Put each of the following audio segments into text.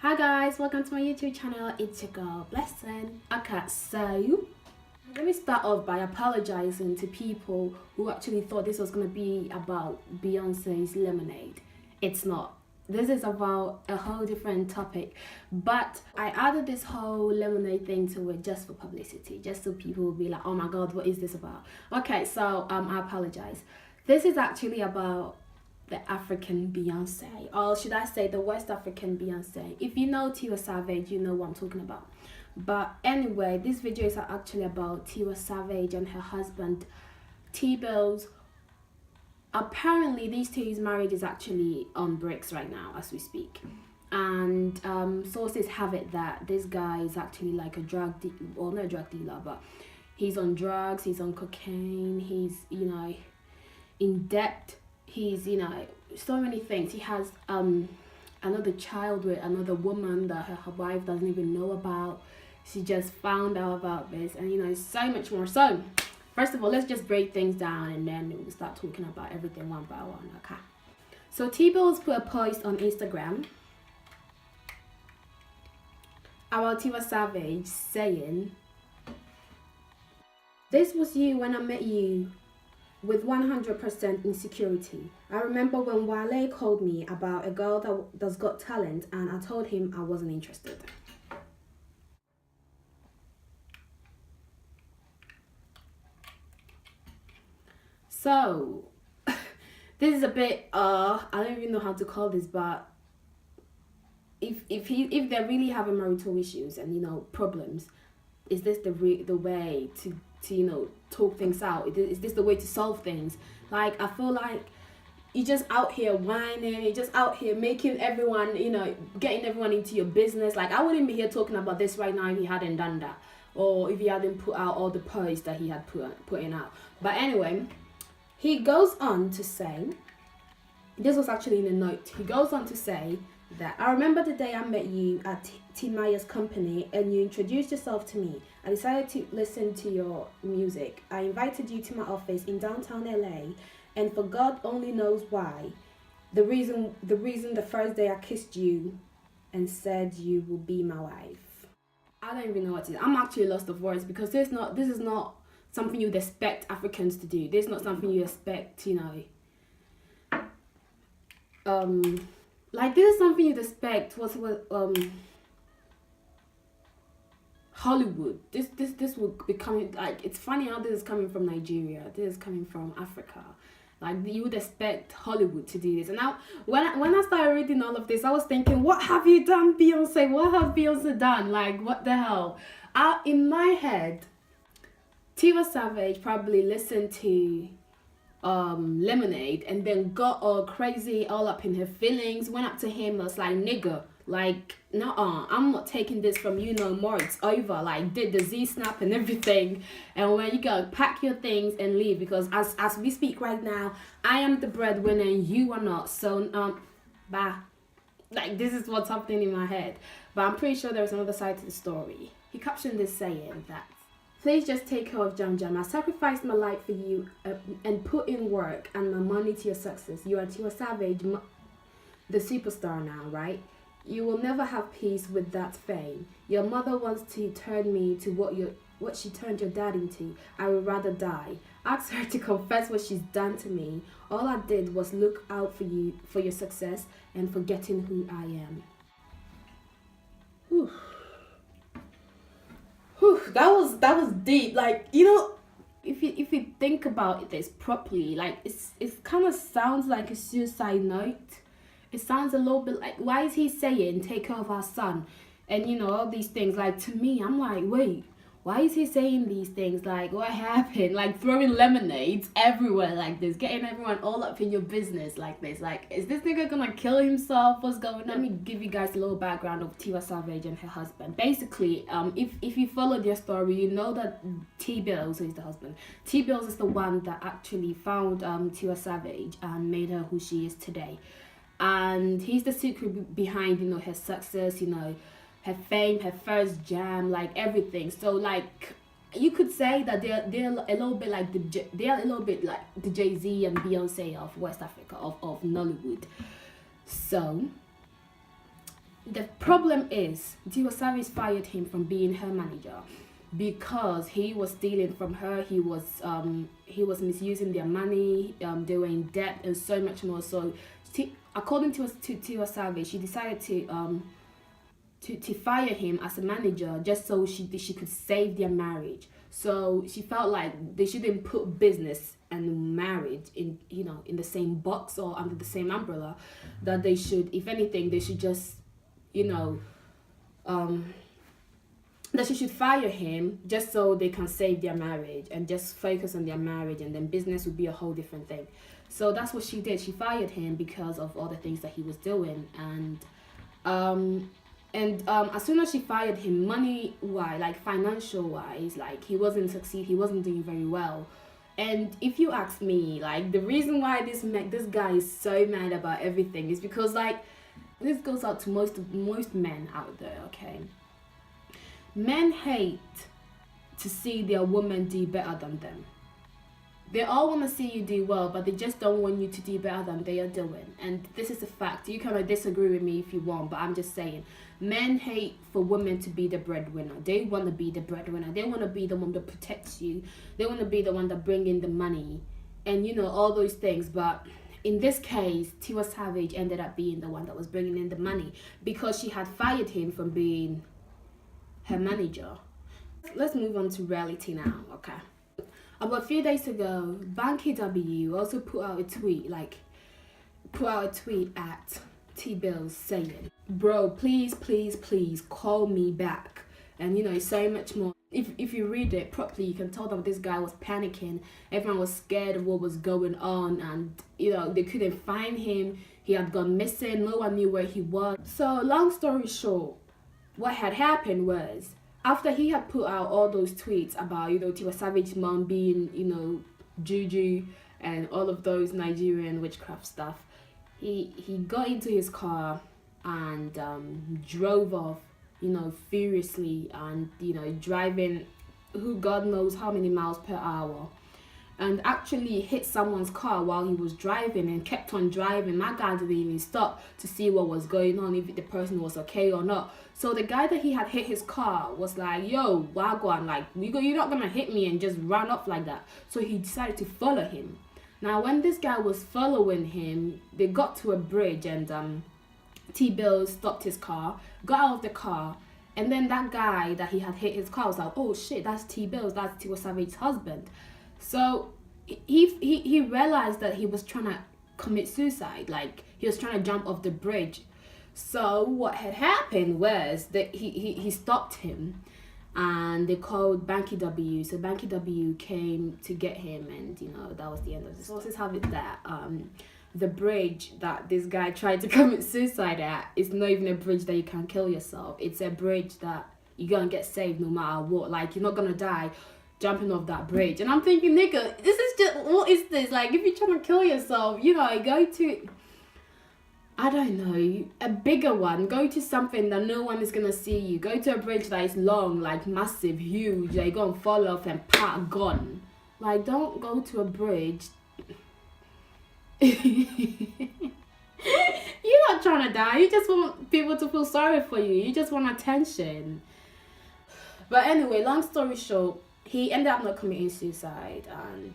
Hi guys, welcome to my YouTube channel. It's your girl Blessing. Okay, so let me start off by apologizing to people who actually thought this was gonna be about Beyonce's Lemonade. It's not. This is about a whole different topic, but I added this whole Lemonade thing to it just for publicity, just so people will be like, oh my god, what is this about? Okay, so I apologize. This is actually about the African Beyonce, or should I say the West African Beyonce. If you know Tiwa Savage, you know what I'm talking about. But anyway, this video is actually about Tiwa Savage and her husband T-Bills. Apparently these two's marriage is actually on bricks right now as we speak, and sources have it that this guy is actually like a drug dealer, well, not a drug dealer, but he's on drugs, he's on cocaine, he's, you know, in debt, he's, you know, so many things. He has another child with another woman that her wife doesn't even know about. She just found out about this, and you know, so much more. So first of all, let's just break things down and then we'll start talking about everything one by one. Okay, so T-Bills put a post on Instagram about Tiwa Savage saying, "This was you when I met you, with 100% insecurity. I remember when Wale called me about a girl that's got talent, and I told him I wasn't interested." So this is a bit I don't even know how to call this, but if they're really having marital issues and, you know, problems, is this the way to you know, talk things out? Is this the way to solve things? Like, I feel like you're just out here whining, you're just out here making everyone, you know, getting everyone into your business. Like, I wouldn't be here talking about this right now if he hadn't done that, or if he hadn't put out all the posts that he had putting out. But anyway, he goes on to say, this was actually in a note, he goes on to say that, "I remember the day I met you at T Maya's company and you introduced yourself to me. I decided to listen to your music. I invited you to my office in downtown LA, and for God only knows why, the reason the first day I kissed you and said you will be my wife." I don't even know what to do. I'm actually lost of words, because this is not something you'd expect Africans to do. This is not something you expect, you know, like, this is something you'd expect Hollywood. This would be coming, like, it's funny how this is coming from Nigeria, this is coming from Africa. Like, you would expect Hollywood to do this. And now when I started reading all of this, I was thinking, what have you done, Beyonce? What have Beyonce done? Like, what the hell? In my head, Tiwa Savage probably listened to Lemonade and then got all crazy, all up in her feelings, went up to him, was like, "Nigga, like, nuh-uh, I'm not taking this from you no more, it's over." Like, did the Z-snap and everything, and when you go, pack your things and leave, because as we speak right now, I am the breadwinner and you are not, so bye. Like, this is what's happening in my head, but I'm pretty sure there's another side to the story. He captioned this saying that, "Please just take care of Jam Jam. I sacrificed my life for you and put in work and my money to your success. You are Tiwa Savage, the superstar now, right? You will never have peace with that fame. Your mother wants to turn me to what she turned your dad into. I would rather die. Ask her to confess what she's done to me. All I did was look out for you, for your success, and forgetting who I am." Whew. Whew, that was deep. Like, you know, if you think about this properly, like, it kind of sounds like a suicide note. It sounds a little bit like, why is he saying take care of our son, and, you know, all these things? Like, to me, I'm like, wait, why is he saying these things? Like, what happened? Like, throwing lemonades everywhere like this, getting everyone all up in your business like this. Like, is this nigga gonna kill himself? What's going on? Let me give you guys a little background of Tiwa Savage and her husband. Basically, if you follow their story, you know that T-Bills, who is the husband, T-Bills is the one that actually found Tiwa Savage and made her who she is today. And he's the secret behind, you know, her success, you know, her fame, her first jam, like everything. So like you could say that they're a little bit like they're a little bit like the Jay-Z and Beyonce of West Africa, of Nollywood. So the problem is Tiwa Savage fired him from being her manager because he was stealing from her. He was misusing their money. They were in debt and so much more. So according to Tiwa Savage, she decided to fire him as a manager just so she could save their marriage. So she felt like they shouldn't put business and marriage in in the same box or under the same umbrella. That they should, if anything, they should just that she should fire him just so they can save their marriage and just focus on their marriage, and then business would be a whole different thing. So that's what she did. She fired him because of all the things that he was doing, and as soon as she fired him, money wise, like financial wise, like he wasn't doing very well. And if you ask me, like the reason why this guy is so mad about everything is because, like, this goes out to most men out there, okay? Men hate to see their woman do better than them. They all want to see you do well, but they just don't want you to do better than they are doing. And this is a fact. You can disagree with me if you want, but I'm just saying. Men hate for women to be the breadwinner. They want to be the breadwinner. They want to be the one that protects you. They want to be the one that brings in the money. And, all those things. But in this case, Tiwa Savage ended up being the one that was bringing in the money because she had fired him from being her manager. Let's move on to reality now, okay? About a few days ago, Banky W also put out a tweet at T-Bills saying, "Bro, please, please, please call me back." And so much more. If you read it properly, you can tell that this guy was panicking. Everyone was scared of what was going on, and they couldn't find him. He had gone missing. No one knew where he was. So long story short, what had happened was, after he had put out all those tweets about, Tiwa Savage's mom being, juju and all of those Nigerian witchcraft stuff, he got into his car and drove off, furiously, and, driving who God knows how many miles per hour, and actually hit someone's car while he was driving and kept on driving. My guy didn't even stop to see what was going on, if the person was okay or not. So the guy that he had hit his car was like, "Yo, wagwan, like, you're not gonna hit me," and just ran off like that. So he decided to follow him. Now, when this guy was following him, they got to a bridge, and T-Bills stopped his car, got out of the car, and then that guy that he had hit his car was like, "Oh shit, that's T-Bills, that's Tiwa Savage's husband." So he realized that he was trying to commit suicide, like he was trying to jump off the bridge. So what had happened was that he stopped him, and they called Banky W. So Banky W came to get him, and that was the end of the sources have it that the bridge that this guy tried to commit suicide at is not even a bridge that you can kill yourself. It's a bridge that you're gonna get saved no matter what. Like, you're not gonna die jumping off that bridge. And I'm thinking, nigga, this is just, what is this? Like, if you're trying to kill yourself, go to, I don't know, a bigger one. Go to something that no one is gonna see you. Go to a bridge that is long, like massive, huge, that you're gonna fall off and gone. Like, don't go to a bridge. You're not trying to die. You just want people to feel sorry for you. You just want attention. But anyway, long story short, he ended up not committing suicide, and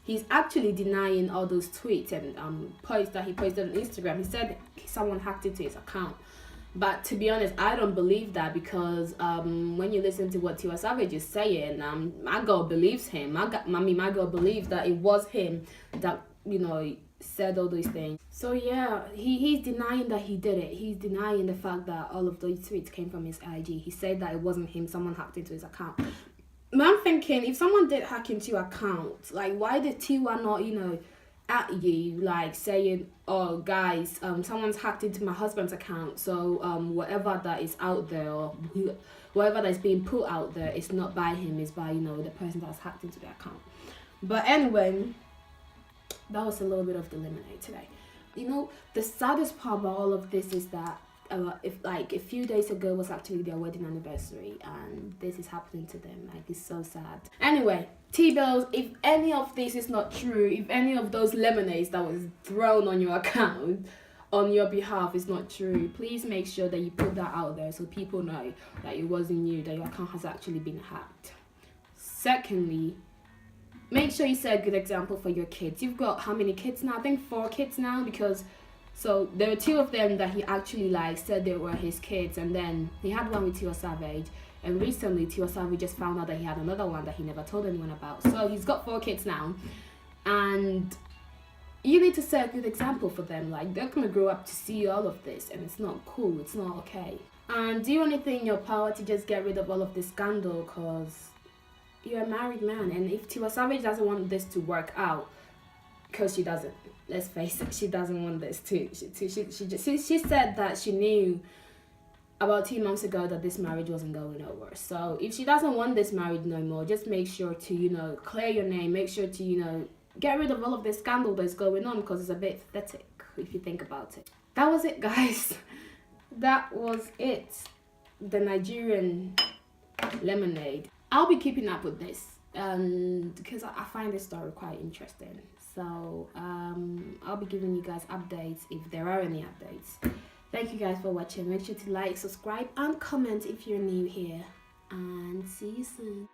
he's actually denying all those tweets and posts that he posted on Instagram. He said someone hacked into his account. But to be honest, I don't believe that, because when you listen to what Tiwa Savage is saying, my girl believes him. My girl believes that it was him that, said all those things. So yeah, he's denying that he did it. He's denying the fact that all of those tweets came from his IG. He said that it wasn't him, someone hacked into his account. But I'm thinking, if someone did hack into your account, like, why did Tiwa not, at you, like, saying, "Oh guys, someone's hacked into my husband's account, so whatever that is out there, or whatever that's being put out there, it's not by him, it's by, the person that's hacked into the account." But anyway, that was a little bit of the lemonade today. The saddest part about all of this is that if like a few days ago was actually their wedding anniversary, and this is happening to them. Like, it's so sad. Anyway, T-bills, if any of this is not true, if any of those lemonades that was thrown on your account on your behalf is not true, please make sure that you put that out there so people know that it wasn't you, that your account has actually been hacked. Secondly, make sure you set a good example for your kids. You've got how many kids now? I think 4 kids now, because so there were 2 of them that he actually like said they were his kids, and then he had one with Tiwa Savage, and recently Tiwa Savage just found out that he had another one that he never told anyone about. So he's got 4 kids now, and you need to set a good example for them. Like, they're gonna grow up to see all of this, and it's not cool, it's not okay. And do anything in your power to just get rid of all of this scandal, because you're a married man, and if Tiwa Savage doesn't want this to work out, because she doesn't, let's face it, she doesn't want this to. She said that she knew about 2 months ago that this marriage wasn't going nowhere. So if she doesn't want this marriage no more, just make sure to, clear your name. Make sure to, get rid of all of this scandal that's going on, because it's a bit pathetic if you think about it. That was it, guys. That was it. The Nigerian Lemonade. I'll be keeping up with this because I find this story quite interesting. So I'll be giving you guys updates if there are any updates. Thank you guys for watching. Make sure to like, subscribe, and comment if you're new here. And see you soon.